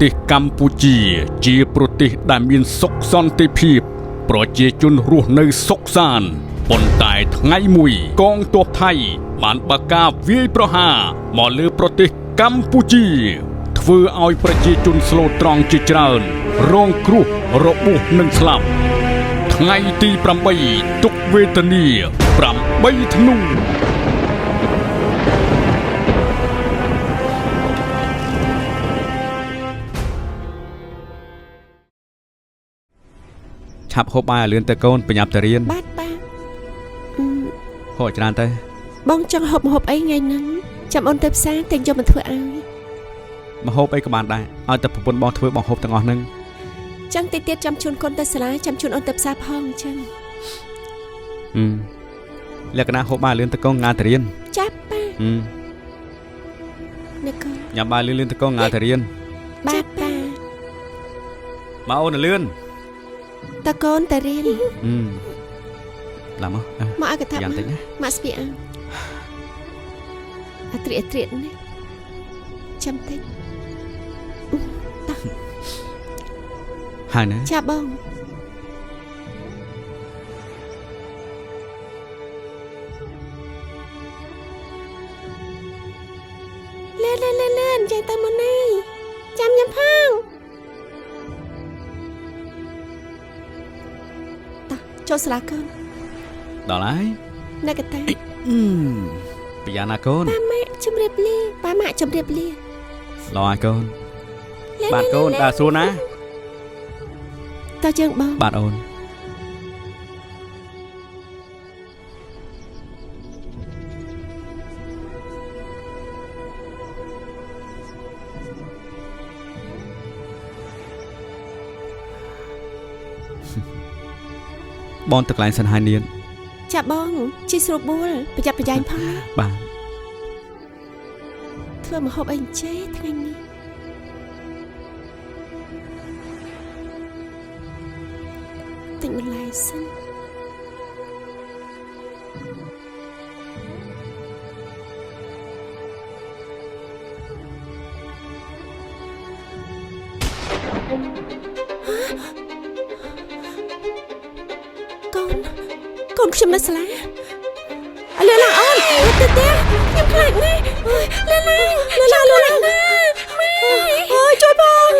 ទេសកម្ពុជាជាប្រទេសដែលមានសុខសន្តិភាពប្រជាជនរស់នៅសុខសាន្តប៉ុន្តែថ្ងៃមួយកងទ័ពថៃបានបើកការវាយប្រហារមកលើប្រទេសកម្ពុជាធ្វើឲ្យប្រជាជនស្លូតត្រង់ជាច្រើនរងគ្រោះរបួសនិងស្លាប់ថ្ងៃទី8ទុក្ខវេទនា8ធ្នូឆាប់ហូបបាយឲ្យលឿនទៅកូនប្រញាប់ទៅរៀនបាទហូបច្រើនទៅបងចង់ហូបម្ហូបអីថ្ងៃហ្នឹងចាំអូនទៅផ្សារតែយកមកធ្វើឲ្យម្ហូបអីក៏បានដែរឲ្យតែប្រពន្ធបងធ្វើបងហូបទាំងអស់ហ្នឹងចឹងតិចទៀតចាំជូនកូនទៅសាលាចាំជូនអូនទៅផ្សារផងចឹងលក្ខណៈហូបបាយលឿនទៅកូនងាទៅរៀនចាប់ប៉ាអ្នកកូនញ៉ាំបាយលឿនទៅកូនងាទៅរៀនបាទប៉ាមកអូនលឿនតើកូនទៅរៀនឡើងមកឲ្យកថាយ៉ាងតិចណាមកស្ពីអើអត្រិតនេះចាំតិចតោះហើយណាចាបងលឿនចេះទៅមុននេះចាំញ៉ាំផងតោះចូលសាលាកូនដល់ហើយណែកតាពីយ៉ាងណាកូនប៉ាម៉ាក់ជម្រាបលាប៉ាម៉ាក់ជម្រាបលាល្អហើយកូនបាទកូនតើសួរណាតើជើងបងបាទអូនបងទៅកន្លែងសិនហើយនាងចាបងជីស្រួលបួលប្រយ័ត្នប្រយែងផងបាទធ្វើម្ហូបអីចេះថ្ងៃនេះទិញបន្លែសិនកូនខ្ញុំនៅសាលាលឿនឡើងអូនទៅផ្ទះខ្ញុំខ្លាចណាស់លឿនឡើងណាអូយជួយបង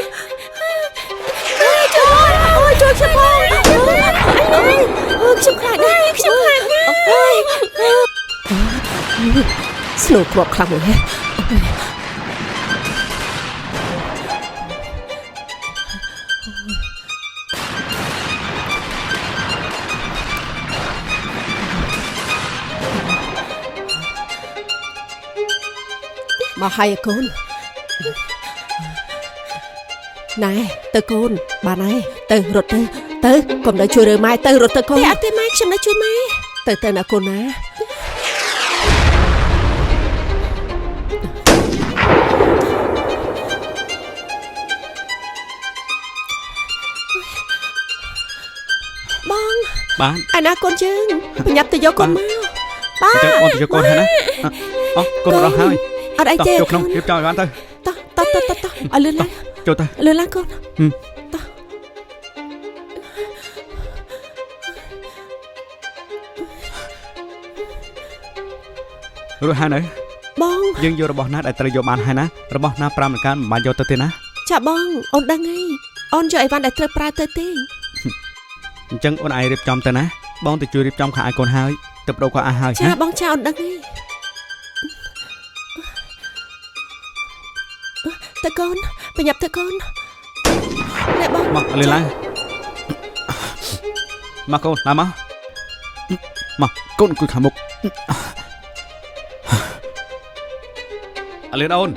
ជួយខ្ញុំបងខ្ញុំខ្លាចណាស់ស្នូគ្រាប់ខ្លាំងណាស់មកហើយកូនណែទៅកូនបានហើយទៅរត់ទៅកុំដល់ជួយរើម៉ែទៅរត់ទៅកូនអត់ទេម៉ែខ្ញុំនៅជួយម៉ែទៅណាកូនណាបងបានឯណាកូនជើងប្រញាប់ទៅយកកូនមកបាទបងទៅយកកូនហើយណាអូកូនរស់ហើយអត់អីទេចូលក្នុងរៀបចំឲ្យបានទៅតោះឲ្យលឿនឡើងចូលទៅលឿនឡើងកូនតោះរួចហើយនៅបងយើងយករបស់ណាដែលត្រូវយកបានហើយណារបស់ណា5មិនកើតមិនបានយកទៅទេណាចាបងអូនដឹងហើយអូនយកអីវ៉ាន់ដែលត្រូវប្រើទៅទេអញ្ចឹងអូនឯងរៀបចំទៅណាបងទៅជួយរៀបចំខោឲ្យកូនហើយទៅបដូរខោឲ្យហើយចាបងចាអូនដឹងហើយទៅកូនប្រញាប់ទៅកូនណែបងមកលឿនឡើងមកកូនឡើងមកកូនអង្គុយខាងមុខលឿនអូន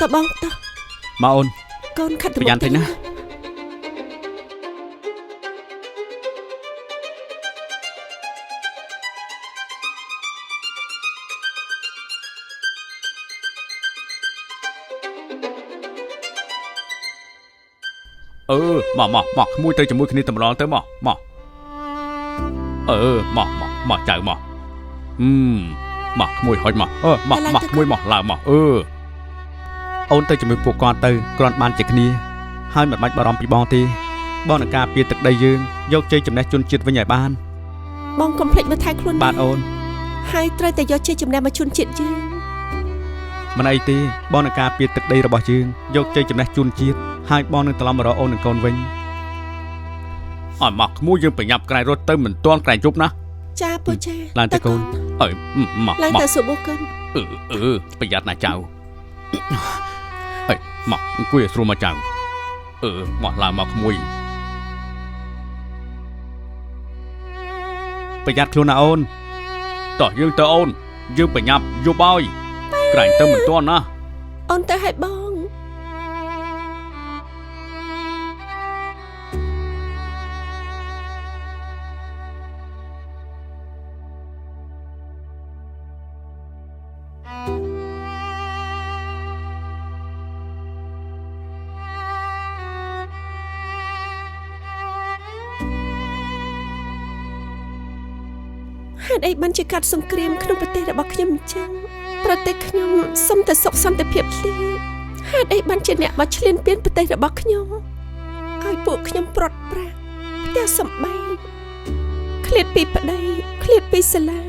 តើបងតើមកអូន con khátប្រយ័ត្នតិចណាមកក្មួយទៅជាមួយគ្នាតែម្ដងទៅមកមកចៅមកក្មួយហុចមកក្មួយមកឡើងមក អូនទៅជាមួយពួកគាត់ទៅគ្រាន់បានជាគ្នាហើយមិនបាច់បារម្ភពីបងទេបងនឹងការពារទឹកដីយើងយកជ័យចំណេះជនជាតិវិញឲ្យបាន បងកុំភ្លេចមើលថែខ្លួន បាទអូន ហើយត្រូវតែយកជ័យជំនះមកជូនជាតិយើង មិនអីទេបងនឹងការពារទឹកដីរបស់យើងយកជ័យចំណេះជូនជាតិហើយបងនឹងត្រឡប់មករកអូននិងកូនវិញអត់មកក្មួយយើងប្រញាប់ក្រែងរត់ទៅមិនទាន់ក្រែងជប់ណា ចាពូចា ឡើងទៅកូនអើយមក ឡើងទៅសុបូកិន ប្រយ័ត្នណាចៅអើយមកអង្គុយឲ្យស្រួលមកចៅមកឡើងមកក្មួយប្រយ័ត្នខ្លួនណាអូនតោះយើងទៅអូនយើងប្រញាប់យប់ឲ្យក្រែងទៅមិនទាន់ណា អូនទៅឲ្យបង ហេតុអីបានជាកាត់សង្គ្រាមក្នុងប្រទេសរបស់ខ្ញុំអញ្ចឹងប្រទេសខ្ញុំសុំតែសុខសន្តិភាពធ្លាហេតុអីបានជាអ្នកមកឈ្លានពានប្រទេសរបស់ខ្ញុំឲ្យពួកខ្ញុំប្រត់ប្រាស់ផ្ទះសម្បែងឃ្លាតពីប្តីឃ្លាតពីសាលា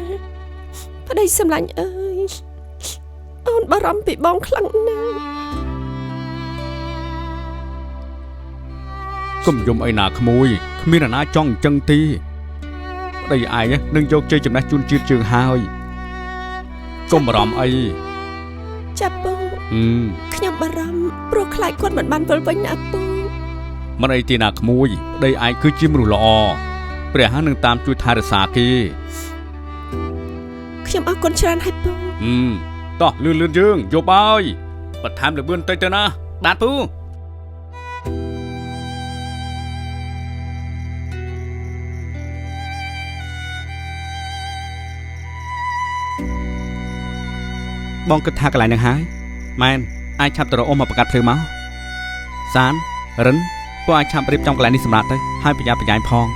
ប្តីសម្លាញ់អើយអូនបារម្ភពីបងខ្លាំងណាស់ កុំយំអីណាក្មួយគ្មានអ្នកណាចង់អញ្ចឹងទេប្តីឯងនឹងយកជ័យចំណេះជូនជាតិជើងហើយកុំបារម្ភអី ចាប់ពូខ្ញុំបារម្ភព្រោះខ្លាចគាត់មិនបានវិលវិញណាពូ មិនអីទេណាក្មួយប្តីឯងគឺជាមនុស្សល្អព្រះហនឹងតាមជួយថែរក្សាគេ ខ្ញុំអរគុណច្រើនហើយពូ តោះលឿនយើងយប់ហើយបន្ថែមលឿនតិចទៅណាបាទពូបងគិតថាកន្លែងនឹងហើយម៉ែនអាចឆាប់ទៅរកអ៊ំមកបង្កាត់ភ្លើងមកសានរិនពួកអាចឆាប់រៀបចំកន្លែងនេះសម្រាប់ទៅហើយប្រយ័ត្នប្រយែងផង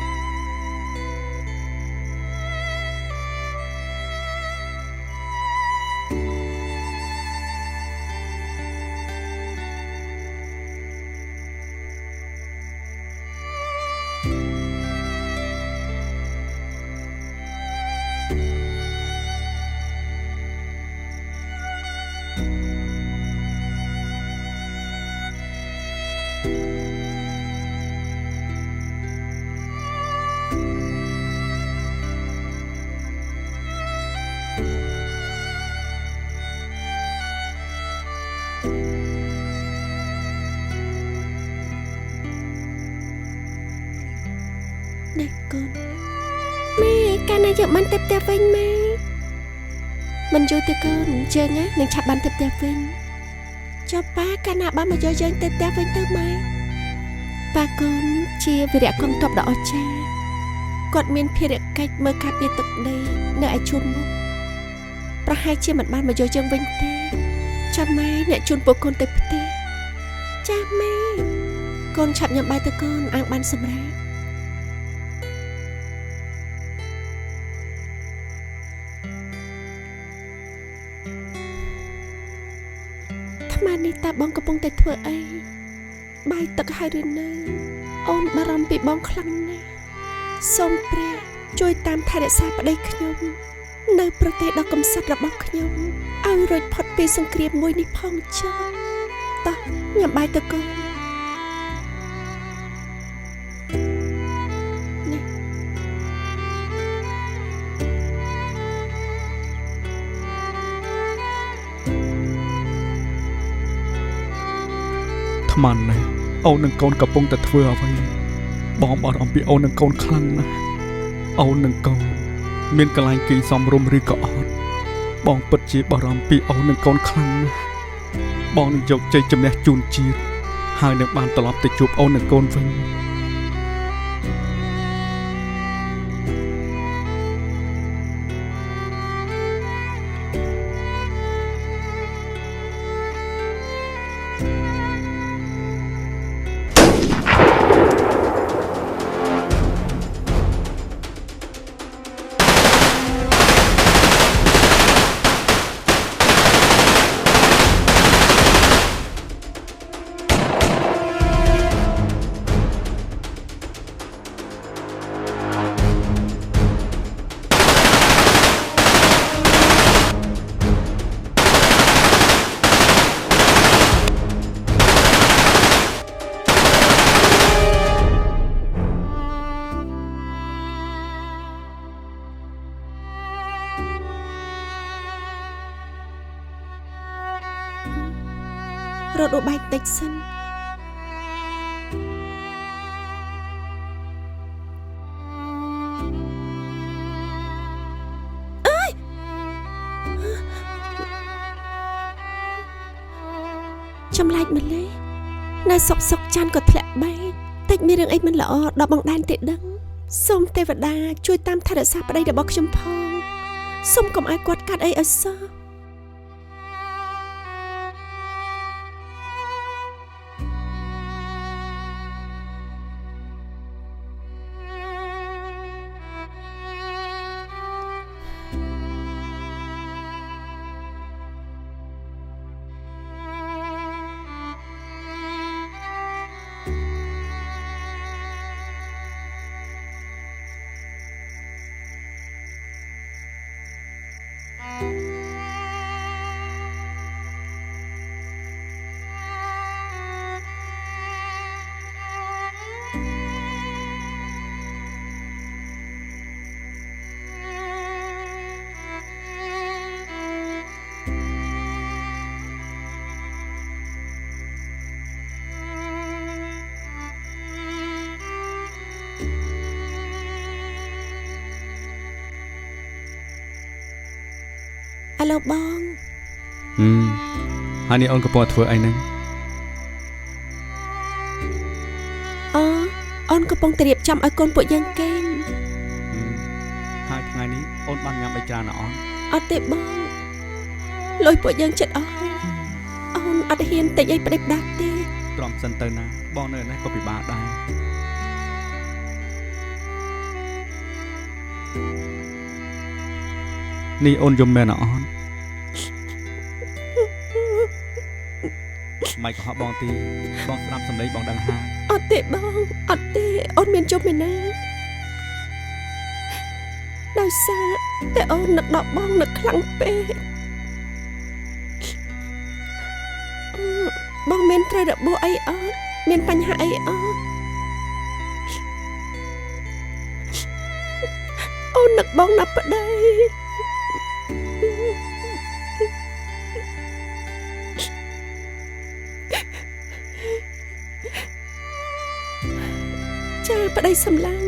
នេះកូនម៉ែកាលណាយកបានទៅផ្ទះវិញម៉ែមិនយូរទេកូនជើងណានឹងឆាប់បានទៅផ្ទះវិញចុះប៉ាកាលណាបានមកយកយើងទៅផ្ទះវិញទៅម៉ែប៉ាកូនជាវីរៈកងទ័ពដ៏អស្ចារ្យគាត់មានភារកិច្ចមើលការពារទឹកដីនៅឯជួនមុខប្រហែលជាមិនបានមកយកយើងវិញទេចាំម៉ែអ្នកជូនពួកកូនទៅផ្ទះចាម៉ែកូនឆាប់ញ៉ាំបាយទៅកូនអាងបានសម្រាប់ថ្មនេះតាបងកំពុងតែធ្វើអីបាយទឹកហើយឬនៅអូនបារម្ភពីបងខ្លាំងណាស់សូមព្រះជួយតាមថែរក្សាប្តីខ្ញុំនៅប្រទេសដ៏កំសត់របស់ខ្ញុំឲ្យរួចផុតពីសង្គ្រាមមួយនេះផងចុះតោះញ៉ាំបាយទៅកូននេះ ថ្មណាស់អូននិងកូនកំពុងតែធ្វើអ្វីបងបារម្ភពីអូននិងកូនខ្លាំងណាស់អូននិងកូនមានកន្លែងគេងសមរម្យឬក៏អត់បងពិតជាបារម្ភពីអូននិងកូនខ្លាំងណាស់បងនឹងយកជ័យជំនះជូនជាតិហើយនឹងបានត្រឡប់ទៅជួបអូននិងកូនវិញ ក រត់បែកតិចសិនចម្លែកម្លេះនៅសុកចានក៏ធ្លាក់បែកតិចមានរឿងអីមិនល្អដល់បងដែនទេដឹងសូមទេវតាជួយតាមថែរក្សាប្តីរបស់ខ្ញុំផងសូមកុំឲ្យគាត់កាត់អីឲ្យសោះឥឡូវបងហើយនេះអូនកំពុងធ្វើអីហ្នឹងអូនកំពុងតែរៀបចំឲ្យកូនពួកយើងគេងហើយថ្ងៃនេះអូនបានញ៉ាំអីច្រើនណាស់អូនអត់ទេបងលុយពួកយើងចិត្តអស់ហើយអូនអត់ហ៊ានតិចអីប្តេជ្ញាទេទ្រាំសិនទៅណាបងនៅនេះក៏ពិបាកដែរនេះអូនយំមែនណាអូនមិនក៏ហបងទីបងស្ដាប់សំឡេងបងដឹងហើយអត់ទេបងអត់ទេអូនមានជុំមែនណាដោយសារតែអូននឹកដល់បងនឹកខ្លាំងពេកបងមានត្រូវរបួសអីអត់មានបញ្ហាអីអត់អូននឹកបងណាស់ប្តីចាប្តីសម្លាញ់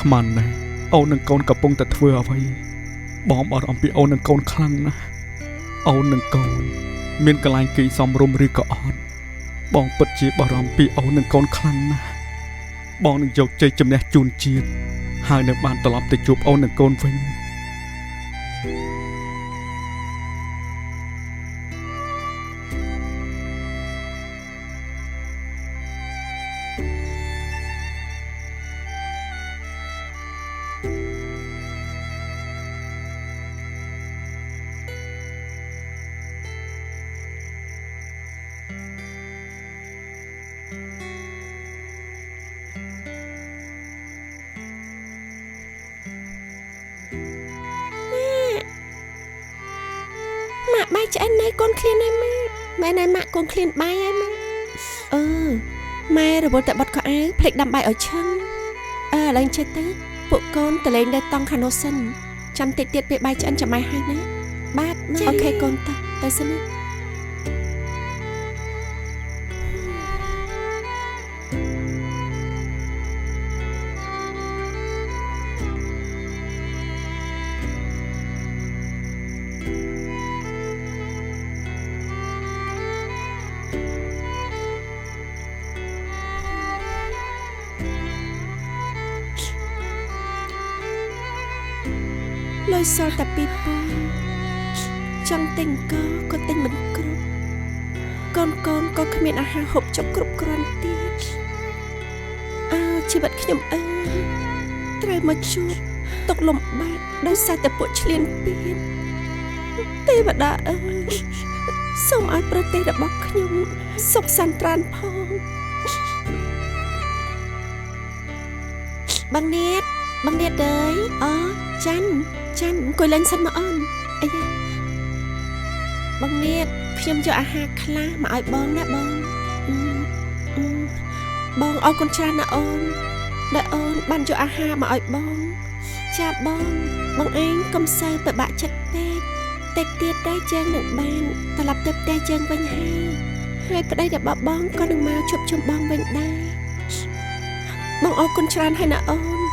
ថ្មណាស់អូននឹងកូនកំពុងតែធ្វើអ្វីបងបារម្ភពីអូននឹងកូនខ្លាំងណាស់អូននឹងកូនមានកន្លែងគេសំរុំឬក៏អត់បងពិតជាបារម្ភពីអូននឹងកូនខ្លាំងណាស់បងនឹងយកជ័យជំនះជូនជាតិហើយនឹងបានត្រឡប់ទៅជួបអូននឹងកូនវិញបាយឆ្អិនណៃកូនឃ្លានហើយម៉ែណៃម៉ាក់កូនឃ្លានបាយហើយម៉ែម៉ែរវល់តែបត់ខោអាវភ្លេចដាំបាយឲ្យឆឹងឥឡូវចេះទៅពួកកូនតលេងនៅតង់ខាណូសិនចាំតិចទៀតពេលបាយឆ្អិនចាំម៉ែហើយណាបាទអូខេកូនទៅសិនណាលុយសល់តែ2000ចង់ទិញក៏ទិញមិនគ្រប់កូនក៏គ្មានអាហារហូបចុកគ្រប់គ្រាន់ទៀតជីវិតខ្ញុំត្រូវមកជួបទុកលំបាកដោយសារតែពួកឈ្លានពានទេវតាសូមឲ្យប្រទេសរបស់ខ្ញុំសុខសន្តានផងបងនេត បងនេះដេយអូចាន់អង្គុយលេងសិនមកអូនអីយ៉ាបងនេះខ្ញុំយកអាហារខ្លះមកឲ្យបងណាបងបងអរគុណច្រើនណាអូនដែលអូនបានយកអាហារមកឲ្យបងចាបងឯងកុំសូវពិបាកចិត្តពេកតិចទៀតតែជើងនឹងបានត្រឡប់ទៅផ្ទះជើងវិញហើយប្តីរបស់បងក៏នឹងមកជួបជុំបងវិញដែរបងអរគុណច្រើនហើយណាអូន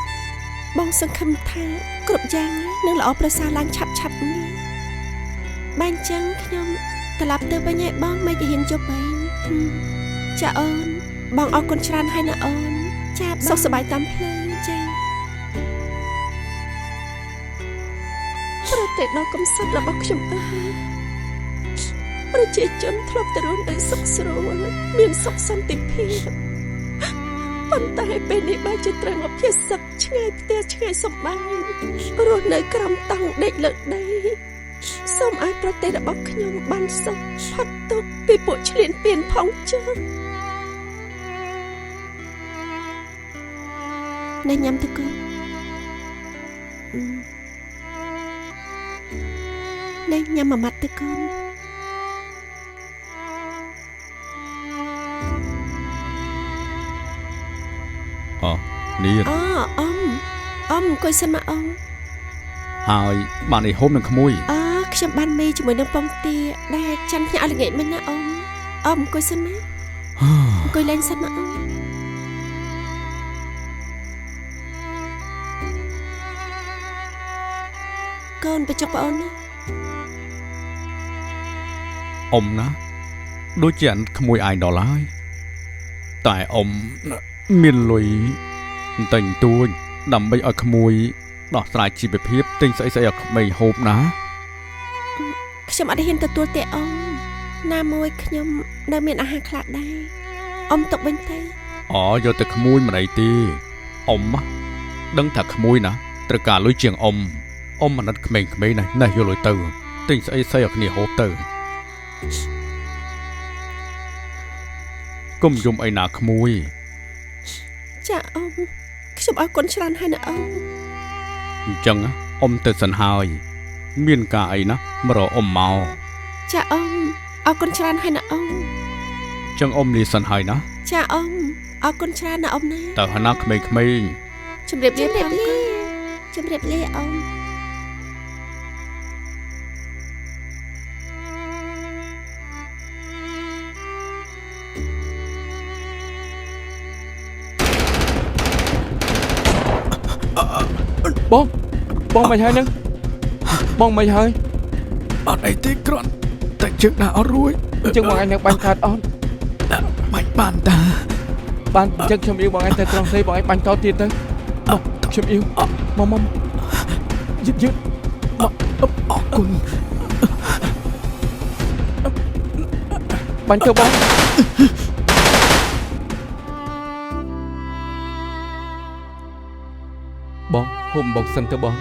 បងសង្ឃឹមថាគ្រប់យ៉ាងនឹងល្អប្រសើរឡើងឆាប់នេះបានចឹងខ្ញុំត្រឡប់ទៅវិញឲ្យបងមិនហ៊ានជប់វិញចាអូនបងអរគុណច្រើនហើយណាអូនចាសុខសប្បាយតាមផ្លូវចាប្រទេសដ៏កំសត់របស់ខ្ញុំអើយប្រជាជនធ្លាប់តែរស់នៅសុខស្រួលមានសុខសន្តិភាពប៉ុន្តែពេលនេះបែរជាត្រូវមកភៀសសឹកឆ្ងាយផ្ទះឆ្ងាយសម្បែងរស់នៅក្រោមតង់ដេកលើកដីសូមឲ្យប្រទេសរបស់ខ្ញុំបានសុខផុតទុក្ខពីពួកឈ្លានពានផងចុះណែញ៉ាំទៅកូនណែញ៉ាំមួយម៉ាត់ទៅកូននេះអ៊ំអង្គុយសិនមកអ៊ំហើយបានឯហូបនឹងក្មួយខ្ញុំបានមេជាមួយនឹងពងទាដែលចាន់ផ្ញើឲ្យល្ងាចមិញណាអ៊ំអង្គុយសិនមកអង្គុយលេងសិនមកអ៊ំកូនទៅចុកបងអូនណាអ៊ំណាដូចជាក្មួយអាយដល់ហើយតែអ៊ំមានលុយតែងទួញដើម្បីឲ្យក្មួយដោះស្រាយជីវភាពទិញស្អីឲ្យក្មេងហូបណាខ្ញុំអត់ហ៊ានទទួលទេអ៊ំណាមួយខ្ញុំនៅមានអាហារខ្លះដែរអ៊ំទុកវិញទៅយកតែក្មួយមិនអីទេអ៊ំដឹងថាក្មួយណាត្រូវការលុយជាងអ៊ំអាណិតក្មេងណាយកលុយទៅទិញស្អីឲ្យគ្នាហូបទៅកុំយំអីណាក្មួយចាអ៊ំខ្ញុំអរគុណច្រើនហើយណាអ៊ំអញ្ចឹងអ៊ំទៅសិនហើយមានការអីណាមករកអ៊ំមកចាអ៊ំអរគុណច្រើនហើយណាអ៊ំអញ្ចឹងអ៊ំលាសិនហើយណាចាអ៊ំអរគុណច្រើនណាអ៊ំណាទៅហណាក្មេងជំរាបលាអ៊ំបងមិនហើយនឹងបងមិនហើយអត់អីទេគ្រាន់តែជើងដាក់អត់រួចជើងបងឯងនឹងបាញ់ខាត់អត់បាញ់បានតាបានជើងខ្ញុំអ៊ីវបងឯងទៅត្រង់ស្អីបងឯងបាញ់តទៀតទៅខ្ញុំអ៊ីវមកយឺតអរគុណបាញ់ទៅបងហុំបងសិនទៅបង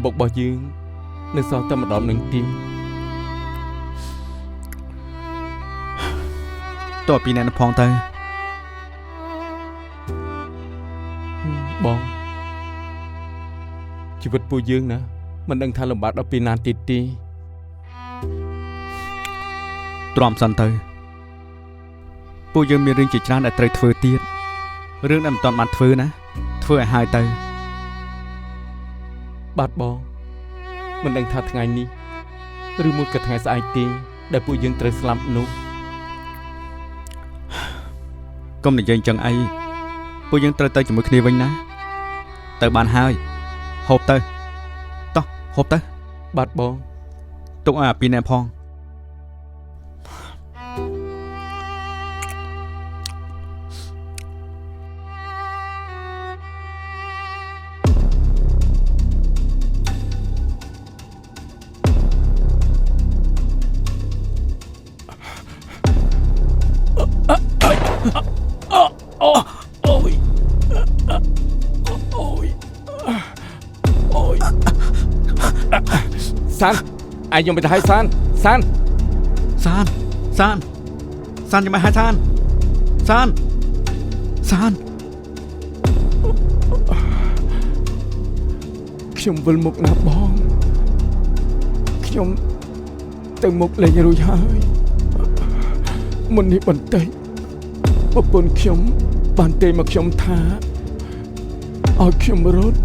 បុករបស់យើងនៅសល់តែម្ដងនឹងទីតើពីអ្នកផងទៅបងជីវិតពួកយើងណាមិនដឹងថាលំបាកដល់ពីណាទៀតទេទ្រាំសិនទៅពួកយើងមានរឿងជាច្រើនដែលត្រូវធ្វើទៀតរឿងដែលមិនទាន់បានធ្វើណាធ្វើឲ្យហើយទៅបាទបងមិនដឹងថាថ្ងៃនេះឬមួយក៏ថ្ងៃស្អែកទេដែលពួកយើងត្រូវស្លាប់នោះកុំនិយាយអញ្ចឹងអីពួកយើងត្រូវទៅជាមួយគ្នាវិញណាទៅបានហើយហូបទៅតោះហូបទៅបាទបងទុកឲ្យអាពីរនាក់ផងសានឯងយកទៅឲ្យសាន សានចាំមកហើយសានខ្ញុំវិលមុខណាបងខ្ញុំទៅមុខលេងរួចហើយមុននេះបន្តិចប្រពន្ធខ្ញុំបានទេមកខ្ញុំថាឲ្យខ្ញុំរត់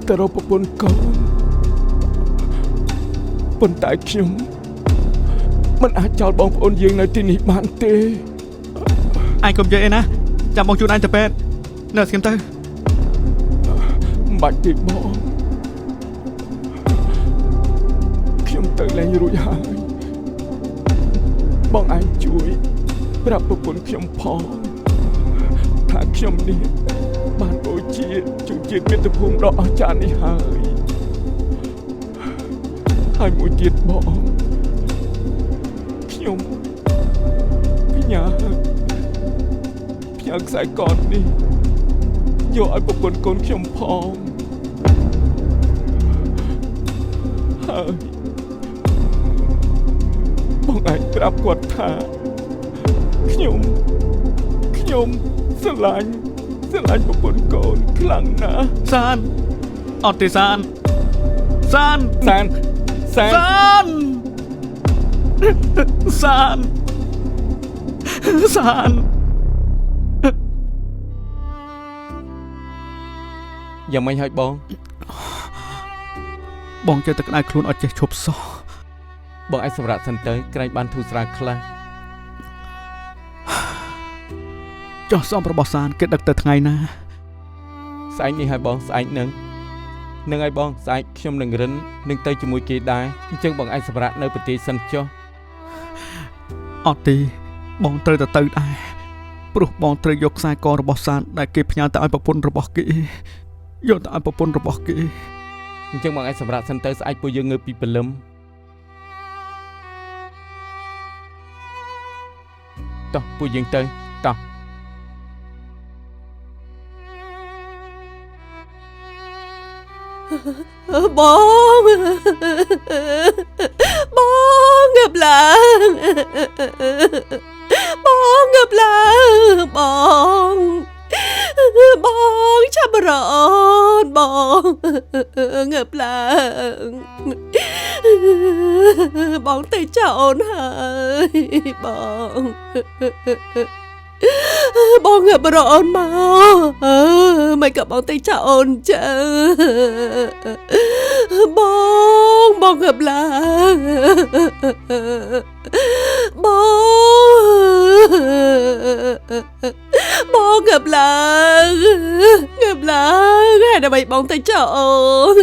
ទៅរកប្រពន្ធកូនប៉ុន្តែខ្ញុំមិនអាចចោលបងប្អូនយើងនៅទីនេះបានទេឯងកុំនិយាយអីណាចាំបងជូនឯងទៅពេទ្យនៅស្គីមទៅមិនបាច់ទេបងខ្ញុំទៅលេងរួចហើយបងឯងជួយប្រាប់ប្រពន្ធខ្ញុំផងថាខ្ញុំនេះបានបូជាជំនឿមាតុភូមិដ៏អស្ចារ្យនេះហើយមួយទៀតបងខ្ញុំផ្ញើខ្សែកនេះយកឲ្យប្រពន្ធកូនខ្ញុំផងហើយបងឯងប្រាប់គាត់ថាខ្ញុំស្រឡាញ់ប្រពន្ធកូនខ្លាំងណាស់សានអត់ទេសានយ៉ាងម៉េចហើយបងចេះតែក្តៅខ្លួនអត់ចេះឈប់សោះបងអាចសម្រាប់សិនទៅក្រែងបានធូរស្រាលខ្លះចុះសំរបស់សានគេដឹកទៅថ្ងៃណាស្អែកនេះហើយបងស្អែកនឹងហើយបងស្អែកខ្ញុំនឹងរិននឹងទៅជាមួយគេដែរអញ្ចឹងបងអាចសម្រាប់នៅប្រទេសសិនចុះអត់ទេបងត្រូវទៅដែរព្រោះបងត្រូវយកខ្សែករបស់សានដែលគេផ្ញើទៅឲ្យប្រពន្ធរបស់គេយកទៅឲ្យប្រពន្ធរបស់គេអញ្ចឹងបងអាចសម្រាប់សិនទៅស្អែកពួកយើងងើបពីព្រលឹមតោះពួកយើងទៅតោះបងងើបឡើងបងចាប់រអនបងងើបឡើងបងទៅចោលហើយបងងើបរអនមកមិនក៏បងទៅចោលអូនចឹងបងងើបឡើងបងងើបឡើងហើយដើម្បីបងទៅចោលអូន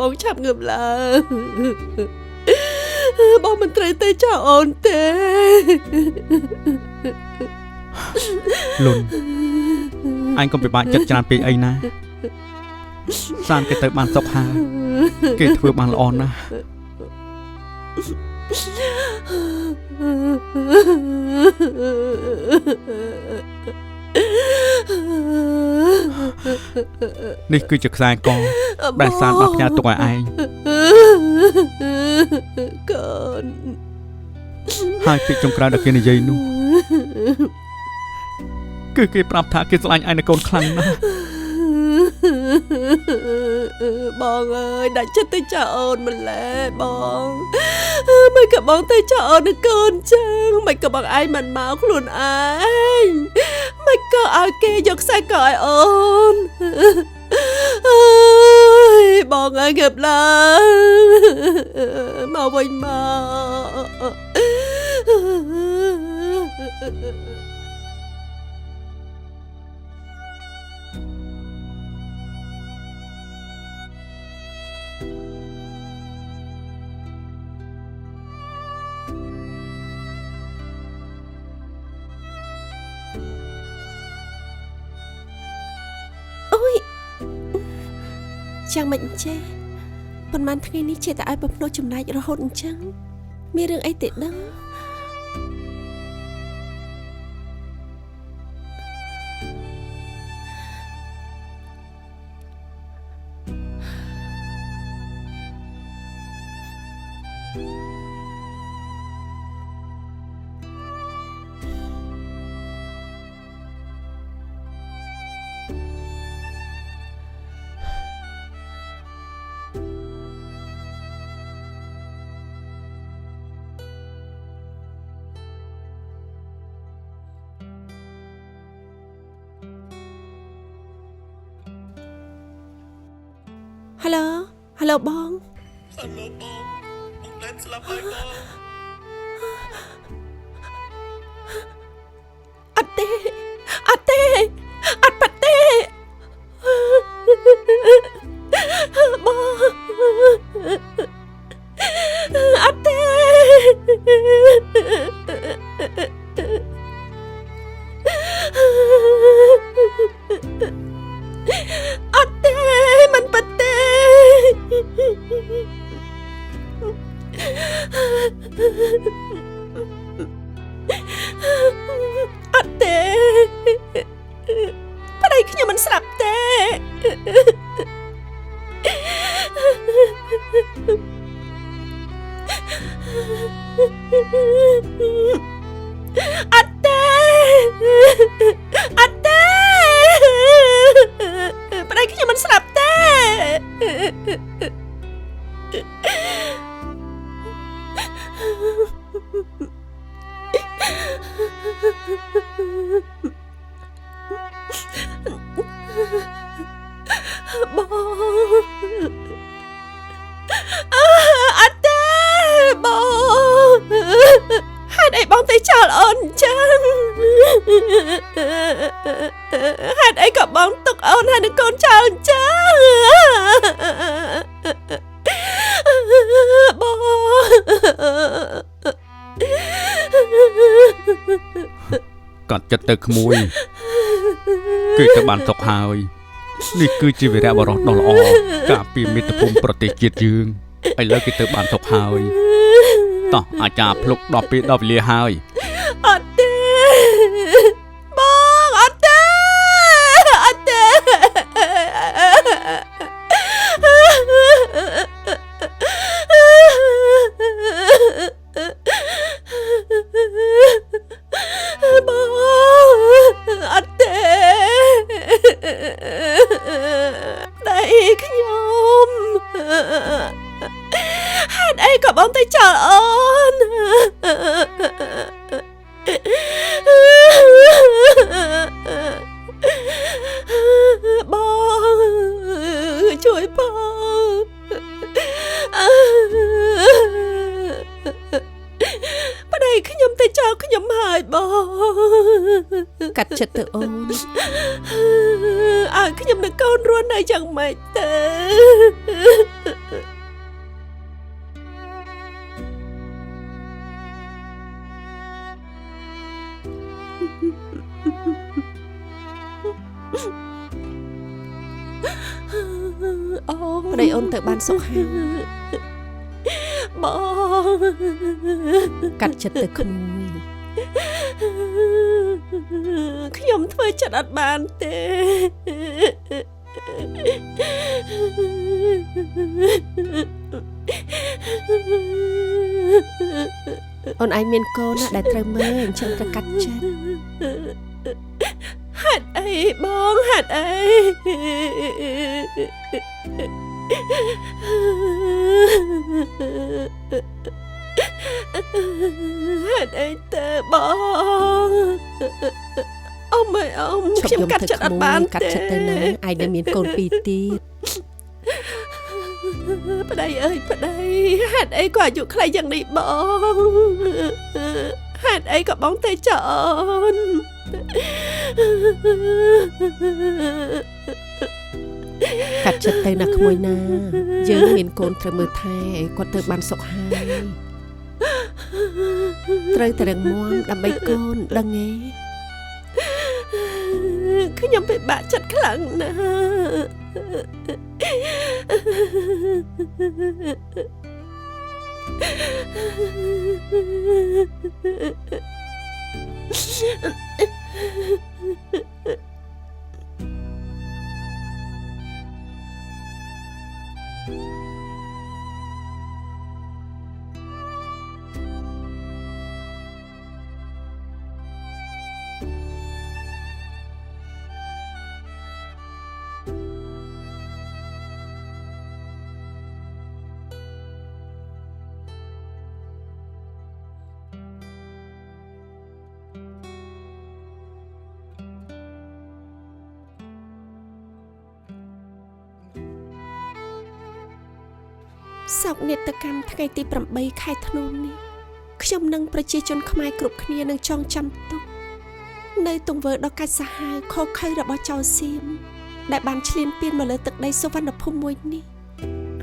បងឆាប់ងើបឡើងបងមិនត្រូវទៅចោលអូនទេលុនអញកុំពិបាកចិត្តច្រើនពេកអីណាសានគេទៅបានសុខហើយគេធ្វើបានល្អណាស់នេះគឺជាខ្សែកដែលសានបានផ្ញើទុកឲ្យឯងកូនហើយពីចុងក្រោយដល់គេនិយាយនោះគឺគេប្រាប់ថាគេស្រឡាញ់ឯងនៅកូនខ្លាំងណាស់បងអើយដាច់ចិត្តទៅចោលអូនម្ល៉េះបងមិនក៏បងទៅចោលអូននឹងកូនចឹងមិនក៏បងឯងមិនមកខ្លួនឯងមិនក៏ឲ្យគេយកខ្សែកឲ្យអូនបងអើយងើបឡើងមកវិញមកចាំមិនចេះប៉ុន្មានថ្ងៃនេះចេះតែឲ្យបំភ្នោះចំណែករហូតអញ្ចឹងមានរឿងអីទេដឹង Hello បង Hello បងតែស្លាប់ហើយបង អត់ទេអត់ប៉ាទេបងអត់ទេអត់ទេមិនប៉ាទេអត់ទេប្តីខ្ញុំមិនស្លាប់ទេអត់ទេអត់ទេប្តីខ្ញុំមិនស្លាប់ទេបងអត់ទេបងហេតុអីបងទៅចោលអូនអញ្ចឹងហេតុអីក៏បងទុកអូនហើយនឹងកូនចោលអញ្ចឹងបង កាត់ចិត្តទៅក្មួយគឺទៅបានសុខហើយនេះគឺជាវីរៈបរិសុទ្ធដ៏ល្អការពារមាតុភូមិប្រទេសជាតិយើងឥឡូវគេទៅបានសុខហើយតោះអាចារ្យភ្លុកដល់ពេលដល់វេលាហើយ អត់ទេបងអត់ទេអត់ទេបងអត់ទេដៃខ្ញុំហេតុអីក៏បងទៅចោលអូនបងជួយបងប្តីខ្ញុំទៅចោលខ្ញុំហើយបងកាត់ចិត្តទៅអូនឲ្យខ្ញុំនឹងកូនរស់នៅយ៉ាងម៉េចទៅ ប្តីអូនទៅបានសុខហើយបងកាត់ចិត្តទៅក្មួយខ្ញុំធ្វើចិត្តអត់បានទេអូនឯងមានកូនណាដែលត្រូវមើលអញ្ចឹងទៅកាត់ចិត្តហេតុអីបងហេតុអីហេតុអីទៅបងអ៊ំអើយអ៊ំខ្ញុំកាត់ចិត្តអត់បានទេកាត់ចិត្តទៅណាឯងនៅមានកូនពីរទៀតប្តីអើយប្តីហេតុអីក៏អាយុខ្លីយ៉ាងនេះបងហេតុអីក៏បងទៅចោលកាត់ចិត្តទៅណាក្មួយណាយើងមានកូនត្រូវមើលថែគាត់ទៅបានសុខហើយត្រូវតែរឹងមាំដើម្បីកូនដឹងទេខ្ញុំពិបាកចិត្តខ្លាំងណាស់ សោកនាដកម្មថ្ងៃទី8ខែធ្នូនេះខ្ញុំនិងប្រជាជនខ្មែរគ្រប់គ្នានឹងចងចាំទុកនៅទង្វើដ៏កាចសាហាវខុសខើរបស់ចៅសៀមដែលបានឈ្លានពានមកលើទឹកដីសុវណ្ណភូមិមួយនេះ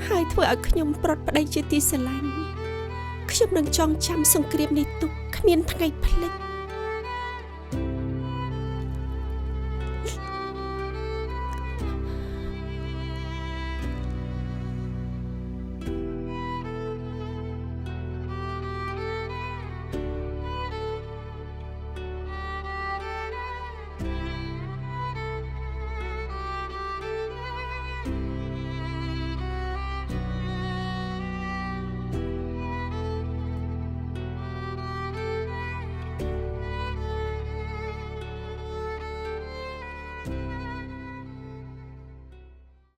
ហើយធ្វើឲ្យខ្ញុំប្រត់ប្តីជាទីស្រឡាញ់ខ្ញុំនឹងចងចាំសង្គ្រាមនេះទុកគ្មានថ្ងៃភ្លេច